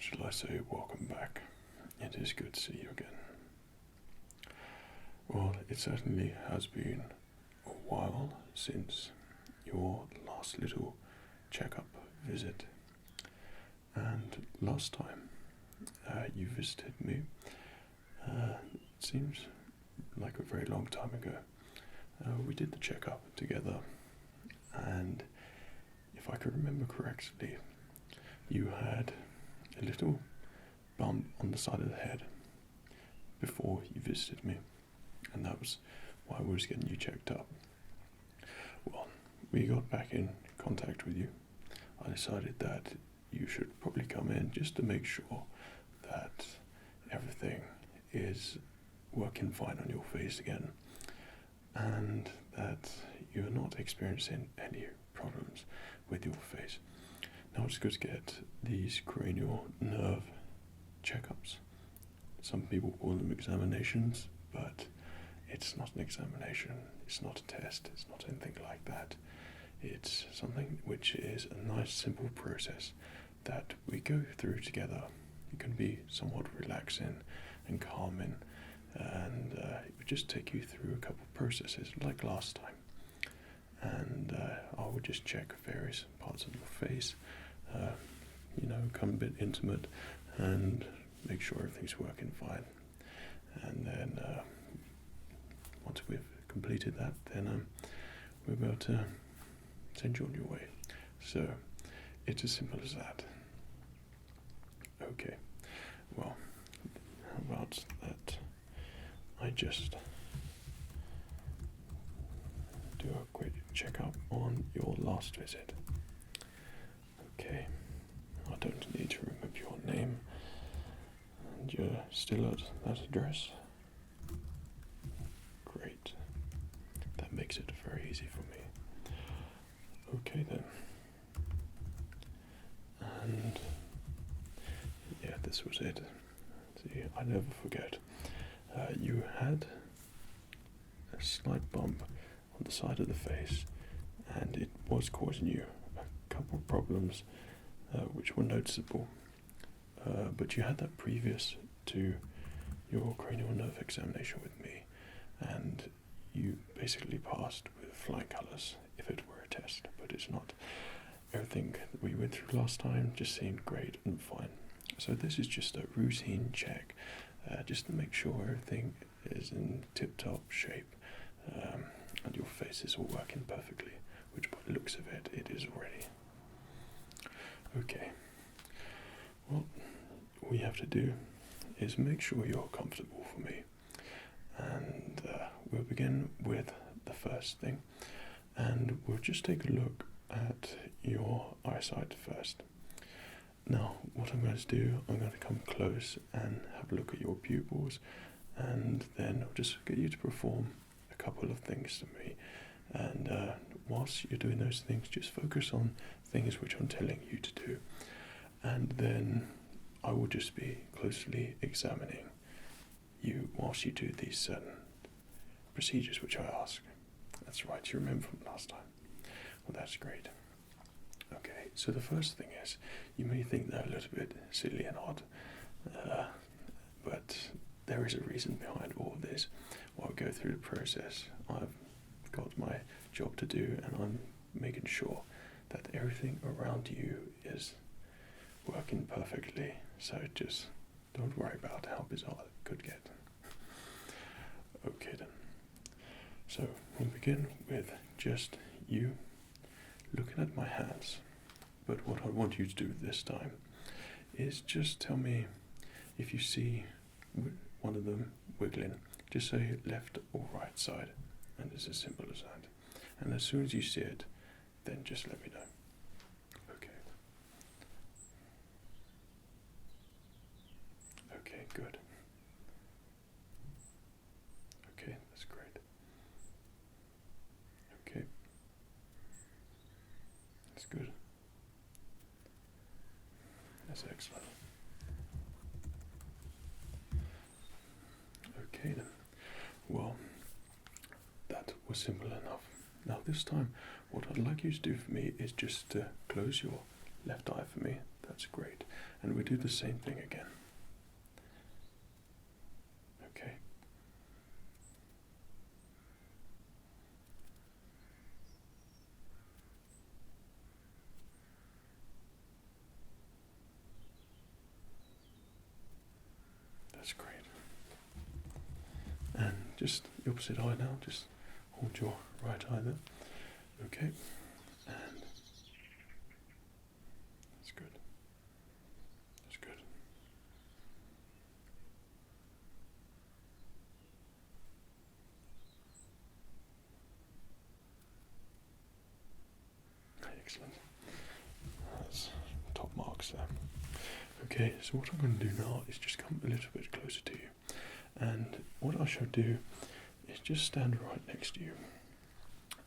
shall I say, welcome back. It is good to see you again. Well, it certainly has been a while since your last little checkup visit. And last time you visited me, it seems like a very long time ago. We did the checkup together, and if I can remember correctly, you had a little bump on the side of the head before you visited me, and that was why I was getting you checked up. Well, we got back in contact with you. I decided that you should probably come in just to make sure that everything is working fine on your face again, and that you're not experiencing any problems with your face. Now it's good to get these cranial nerve checkups. Some people call them examinations, but it's not an examination, it's not a test, it's not anything like that. It's something which is a nice simple process that we go through together. It can be somewhat relaxing and calming, and it would just take you through a couple of processes like last time. And I would just check various parts of your face, become a bit intimate and make sure everything's working fine. And then once we've completed that, then we're about to send you on your way. So it's as simple as that. Okay, well, how about that I just do a quick checkup on your last visit. Okay, I don't need to remember your name, and you're still at that address. Great, that makes it very easy for me. Okay then, and yeah, this was it. See, I never forget. You had a slight bump on the side of the face, and it was causing you a couple of problems which were noticeable, but you had that previous to your cranial nerve examination with me, and you basically passed with flying colours if it were a test, but it's not. Everything that we went through last time just seemed great and fine. So this is just a routine check, just to make sure everything is in tip-top shape, and your face is all working perfectly, which by the looks of it, it is already. Okay, well, all you have to do is make sure you're comfortable for me, and we'll begin with the first thing, and we'll just take a look at your eyesight first. Now, what I'm going to do, I'm going to come close and have a look at your pupils, and then I'll just get you to perform a couple of things to me. And whilst you're doing those things, just focus on things which I'm telling you to do. And then I will just be closely examining you whilst you do these certain procedures which I ask. That's right, you remember from last time. Well, that's great. Okay, so the first thing is, you may think they're a little bit silly and odd, but there is a reason behind all of this. While I go through the process, I've got my job to do, and I'm making sure that everything around you is working perfectly, so just don't worry about how bizarre it could get. Okay then, so we'll begin with just you looking at my hands, but what I want you to do this time is just tell me if you see one of them wiggling. Just say left or right side, and it's as simple as that. And as soon as you see it, then just let me know. Okay. Okay, good. Okay, that's great. Okay. That's good. That's excellent. Okay then. Well, that was simple enough. Now this time, what I'd like you to do for me is just to close your left eye for me. That's great. And we do the same thing again. Okay. That's great. And just the opposite eye now, just hold your right eye there. Okay. And that's good. That's good. Excellent. That's top marks there. Okay, so what I'm going to do now is just come a little bit closer to you. And what I shall do is just stand right next to you.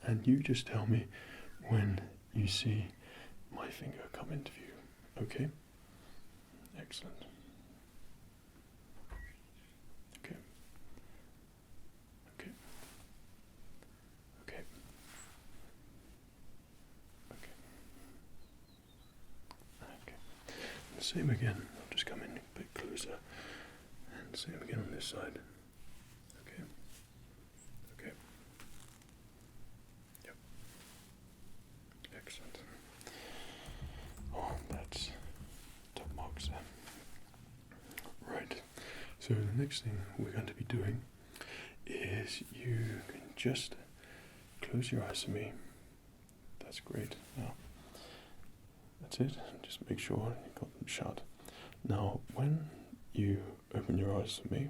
And you just tell me when you see my finger come into view. Okay? Excellent. Okay. Okay. Okay. Okay. Okay. The same again. I'll just come in a bit closer. And same again on this side. Okay. Okay. Yep. Excellent. Oh, that's top marks there. Right. So the next thing we're going to be doing is you can just close your eyes to me. That's great. Now, that's it. Just make sure you've got them shut. Now, when you open your eyes to me,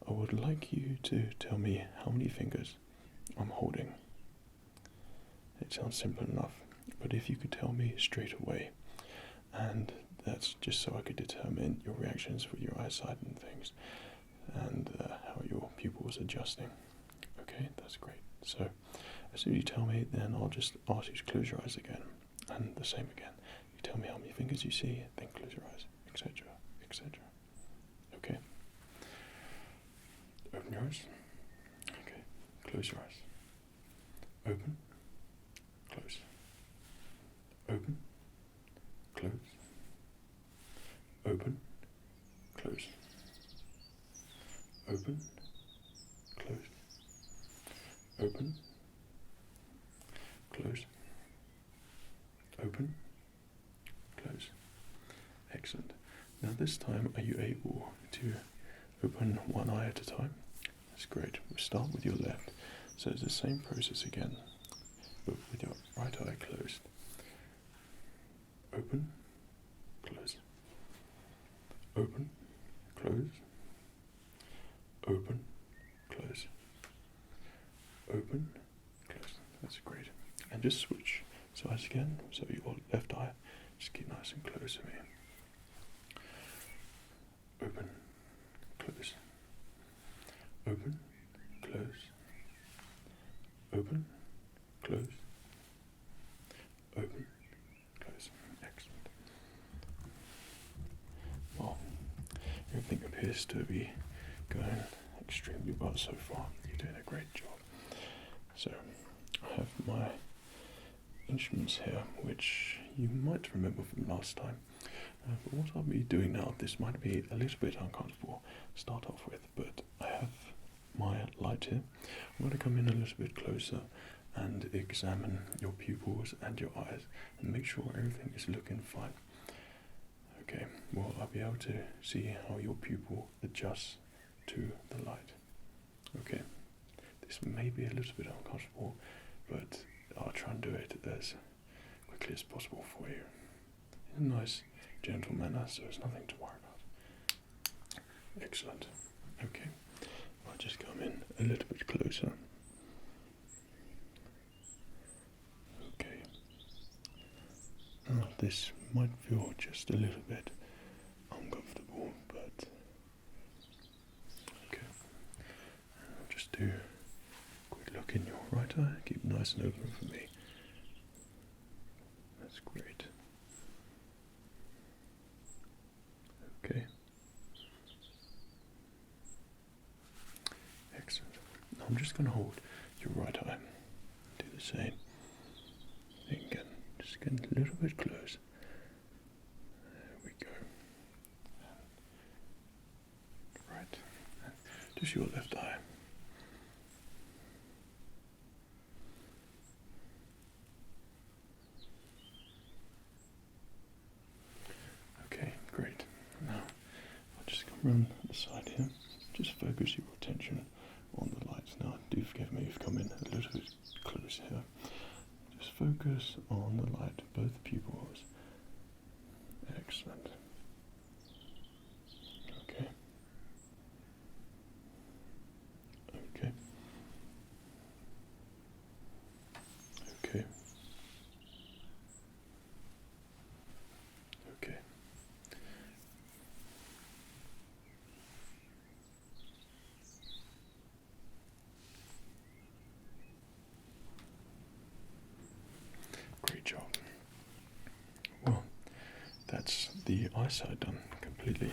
I would like you to tell me how many fingers I'm holding. It sounds simple enough, but if you could tell me straight away, and that's just so I could determine your reactions with your eyesight and things, and how your pupils adjusting. Okay, that's great. So as soon as you tell me, then I'll just ask you to close your eyes again, and the same again. You tell me how many fingers you see, then close your eyes, etc., etc. Okay. Open your eyes. Okay. Close your eyes. Open. Close. Open. Close. Open. Close. Open. Close. Open. Close. Open. Close. Excellent. Now this time, are you able to open one eye at a time? That's great. We'll start with your left. So it's the same process again, but with your right eye closed. Open, close. Open, close. Open, close. Open, close. That's great. And just switch sides again. So your left eye, just keep nice and close to me. Open, close. Open, close. Open, close. Open, close. Excellent. Well, everything appears to be going extremely well so far. You're doing a great job. So, I have my instruments here, which you might remember from last time. But what I'll be doing now, this might be a little bit uncomfortable to start off with, but I have my light here. I'm going to come in a little bit closer and examine your pupils and your eyes and make sure everything is looking fine. Okay, well, I'll be able to see how your pupil adjusts to the light. Okay, this may be a little bit uncomfortable, but I'll try and do it as quickly as possible for you in a nice, gentle manner, so there's nothing to worry about. Excellent. Okay, I'll just come in a little bit closer. Okay. Now this might feel just a little bit uncomfortable, but okay. I'll just do a quick look in your right eye. Keep it nice and open for me. That's great. Okay. Excellent. Now I'm just going to hold your right eye. Do the same thing again. Just get a little bit close. There we go. just your left eye. Okay, great. Now I'll just come around the side here. Just focus your attention on the lights. Now, do forgive me, you've come in a little bit close here. Just focus on the light, both pupils. Excellent. Okay. Okay. Okay. Okay. Great job. Well, that's the eyesight done completely,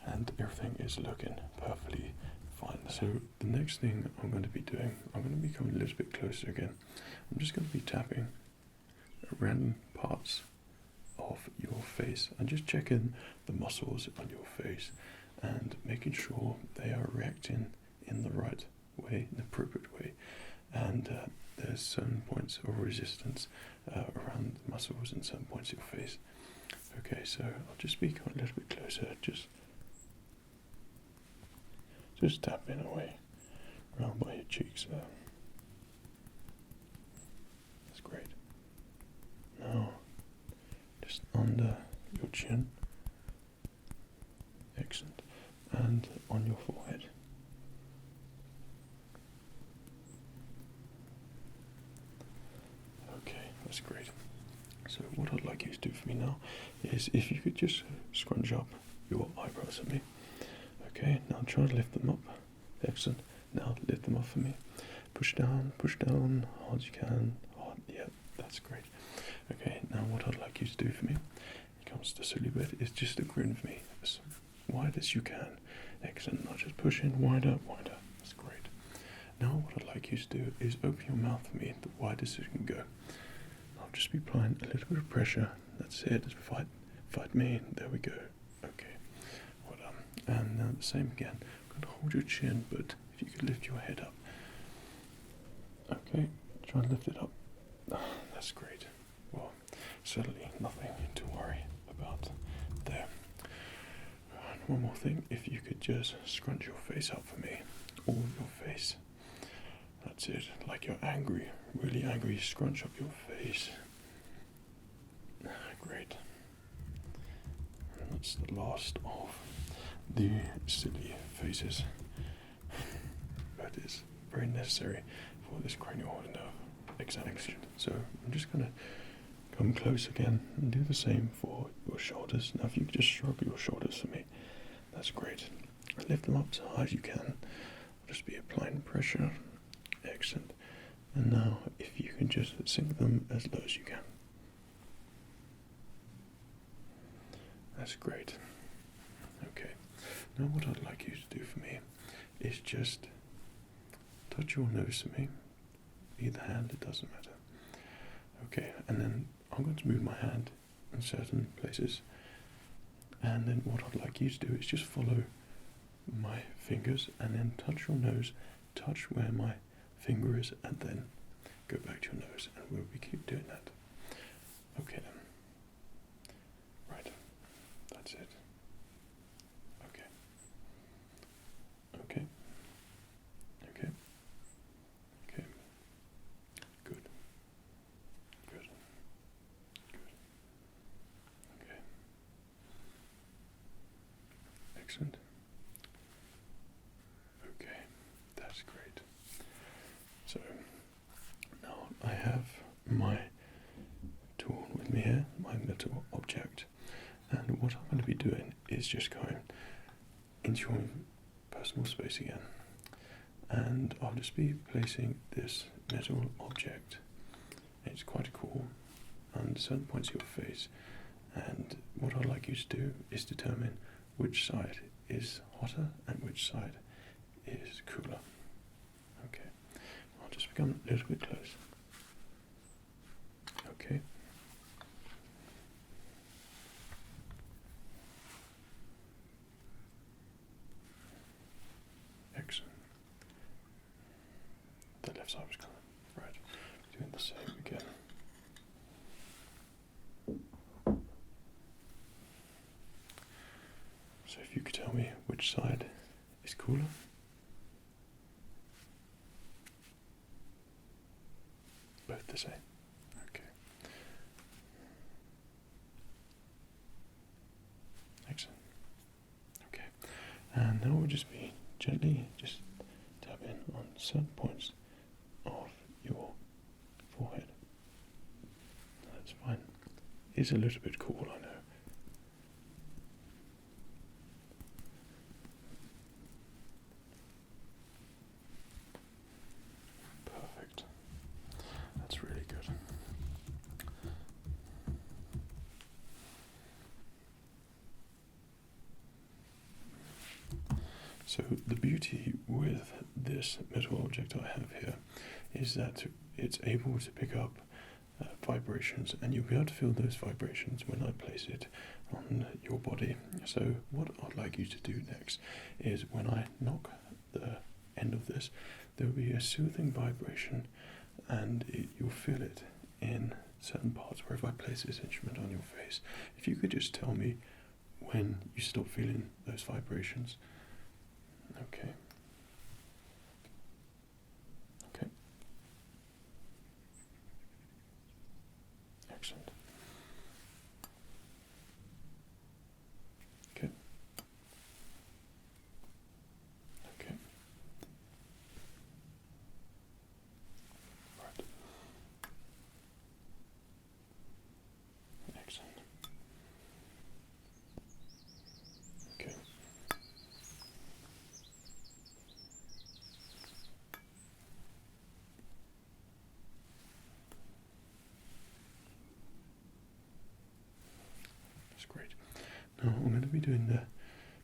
and everything is looking perfectly fine. So the next thing I'm going to be doing, I'm going to be coming a little bit closer again. I'm just going to be tapping random parts of your face and just checking the muscles on your face and making sure they are reacting in the right way, in the appropriate way. And there's certain points of resistance around the muscles and certain points of your face. Okay, so I'll just be coming a little bit closer, just tapping away around by your cheeks there. That's great. Now, just under your chin. Excellent. And on your forehead. Okay, that's great. So what I'd like you to do for me now is if you could just scrunch up your eyebrows for me. Okay, now try to lift them up. Excellent. Now lift them up for me. Push down hard as you can. Hard. Yeah, that's great. Okay, now what I'd like you to do for me, it comes to silly bit, is just to grin for me as wide as you can. Excellent. Now just push in wider. That's great. Now what I'd like you to do is open your mouth for me the widest you can go. I'll just be applying a little bit of pressure. That's it. Fight me. There we go. Okay. Well done. And now the same again. I'm going to hold your chin, but if you could lift your head up. Okay. Try and lift it up. That's great. Well, certainly nothing to worry about there. And one more thing. If you could just scrunch your face up for me. All your face. That's it. Like you're angry. Really angry. Scrunch up your face. Great. And that's the last of the silly faces. That is very necessary for this cranial nerve examination. So I'm just going to come close again and do the same for your shoulders. Now if you could just shrug your shoulders for me, that's great. Lift them up as high as you can. I'll just be applying pressure. Excellent. And now if you can just sink them as low as you can. That's great. Okay. Now what I'd like you to do for me is just touch your nose for me. Either hand, it doesn't matter. Okay, and then I'm going to move my hand in certain places. And then what I'd like you to do is just follow my fingers and then touch your nose, touch where my finger is, and then go back to your nose. And we'll keep doing that. Okay then. Right. That's it. Okay. Okay. Okay. Okay. Good. Good. Good. Okay. Excellent. Okay. That's great. So now I have my tool with me here, my metal object. And what I'm going to be doing is just going into your personal space again. And I'll just be placing this metal object. It's quite cool on certain points of your face. And what I'd like you to do is determine which side is hotter and which side is cooler. Okay. I'll just become a little bit close. Okay. Excellent. left side was gone. Right. Doing the same again. So if you could tell me which side is cooler. Both the same. Okay. Excellent. Okay. And now we'll just be gently just tapping on certain points of your forehead. That's fine. It's a little bit cool, I know. Perfect. That's really good. So the beauty with this metal object I have here is that it's able to pick up vibrations, and you'll be able to feel those vibrations when I place it on your body. So what I'd like you to do next is, when I knock the end of this, there will be a soothing vibration, and you'll feel it in certain parts. Where if I place this instrument on your face, if you could just tell me when you stop feeling those vibrations. Okay. Okay. Excellent. Okay. Okay. Right. Excellent. Okay. That's great. Now I'm going to be doing the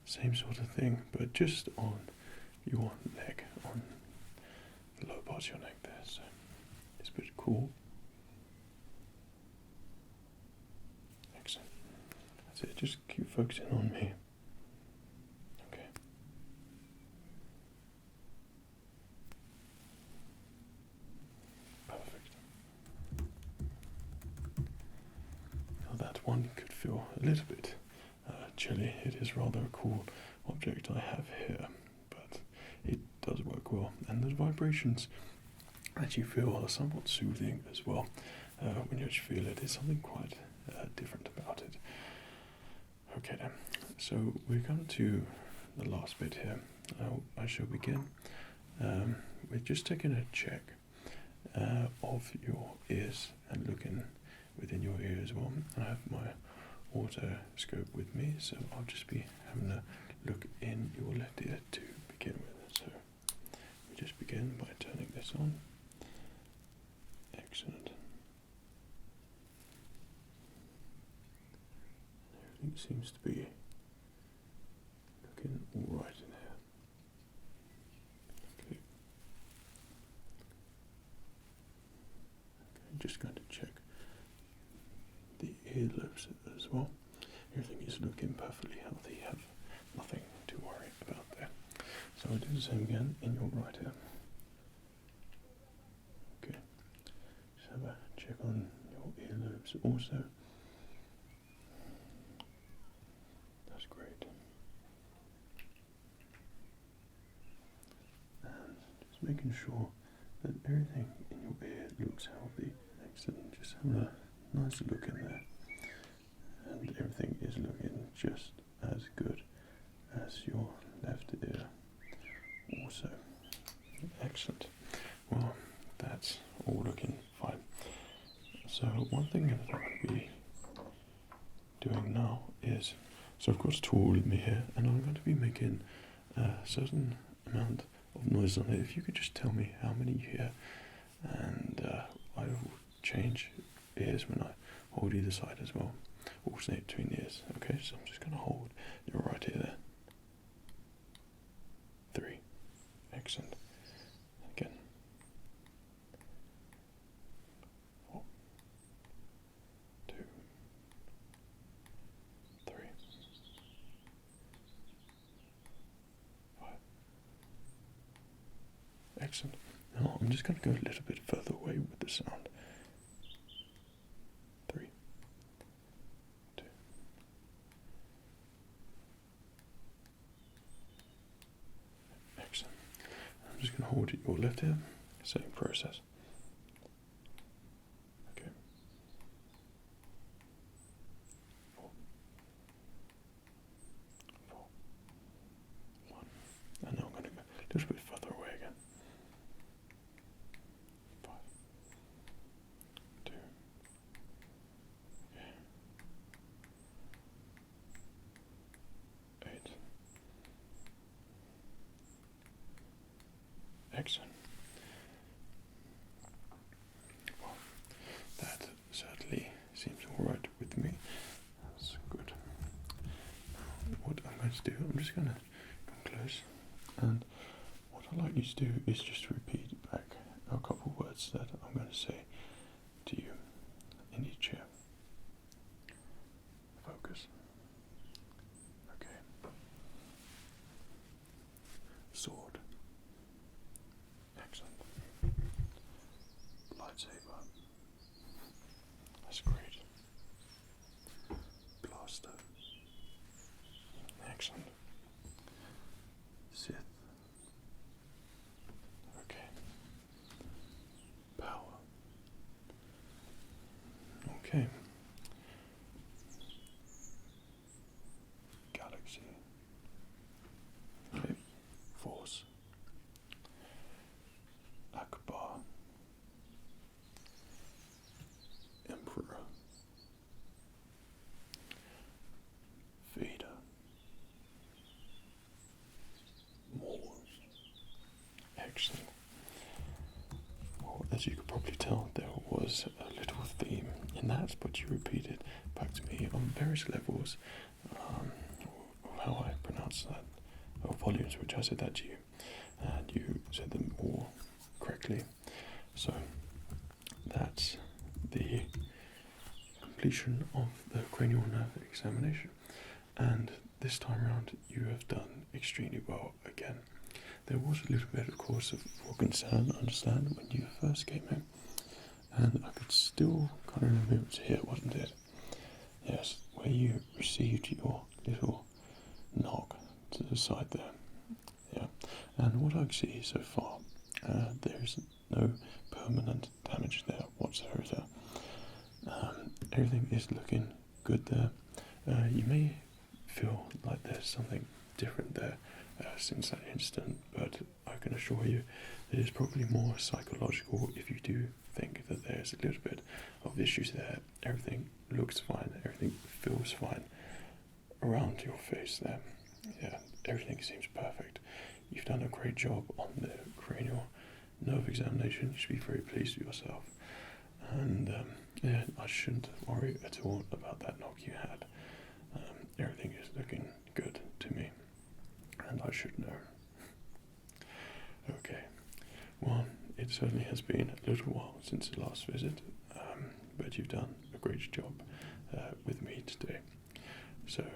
same sort of thing, but just on your neck, on the lower part of your neck there. So it's a bit cool. Excellent. That's it. Just keep focusing on me. Okay. Perfect. Now that one could feel a little bit chilly. It is rather a cool object I have here, but it does work well, and the vibrations that you feel are somewhat soothing as well. When you actually feel it, there's something quite different about it. Okay then, so we're going to the last bit here. I shall begin with just taking a check of your ears and looking within your ear as well. I have my otoscope with me, so I'll just be having a look in your left ear to begin with. So we just begin by turning this on. Excellent. Everything seems to be looking all right in here. Okay. Okay, just going to check the earlobes as well. Everything is looking perfectly healthy. You have nothing to worry about there. So I'll do the same again in your right ear. Okay. Just have a check on your earlobes also. That's great. And just making sure that everything in your ear looks healthy. Excellent. Just have a nice look in there, and everything is looking just as good as your left ear also. Excellent. Well, that's all looking fine. So one thing that I'm going to be doing now is, so I've got a tool with me here, and I'm going to be making a certain amount of noise on it. If you could just tell me how many you hear, and I will change ears when I hold either side as well. Alternate between ears. Okay, so I'm just going to hold your right ear there. 3. Excellent. Again. 4. 2. 3. 5. Excellent. Now I'm just going to go a little bit further away with the sound. 3, 2. Excellent. I'm just going to hold your left ear. Same process. Okay. 4, 4, 1. And now I'm going to go a little bit further away again. 5, 2. Okay. 8. Excellent. Well, that certainly seems alright with me. That's good. What I'm going to do, I'm just going to come close, and what I'd like you to do is just repeat back a couple of words that I'm going to say to you in each chair. Focus. Okay. Sword. Excellent. Lightsaber. That's great. Blaster. Excellent. Sith. Okay. Power. Okay. Galaxy. Okay. Force. Akbar. Emperor. Vader. Maul. Excellent. Well, as you could probably tell, there was a little theme in that, but you repeated back to me on various levels of how I pronounce that, or volumes, which I said that to you, and you said them all correctly. So that's the completion of the cranial nerve examination, and this time around you have done extremely well again. There was a little bit, of course, of concern, understand, when you first came in, and I could still kind of remember it here, wasn't it? Yes, where you received your little knock to the side there. Yeah, and what I can see so far, there is no permanent damage there whatsoever. Everything is looking good there. You may feel like there's something different there since that incident, but I can assure you it is probably more psychological. If you do think that there's a little bit of issues there, everything looks fine, everything feels fine around your face there. Yeah, everything seems perfect. You've done a great job on the cranial nerve examination. You should be very pleased with yourself. And yeah, I shouldn't worry at all about that knock you had. Everything is looking good to me, and I should know. Okay, well, it certainly has been a little while since the last visit, but you've done a great job with me today. So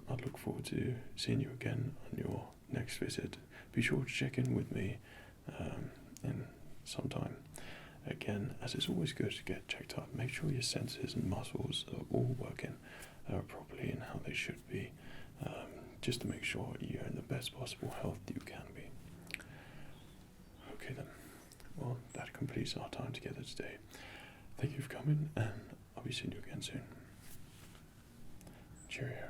I look forward to seeing you again on your next visit. Be sure to check in with me in some time. Again, as it's always good to get checked up, make sure your senses and muscles are all working properly and how they should be, just to make sure you're in the best possible health you can be. Okay then, well, that completes our time together today. Thank you for coming, and I'll be seeing you again soon. Cheerio.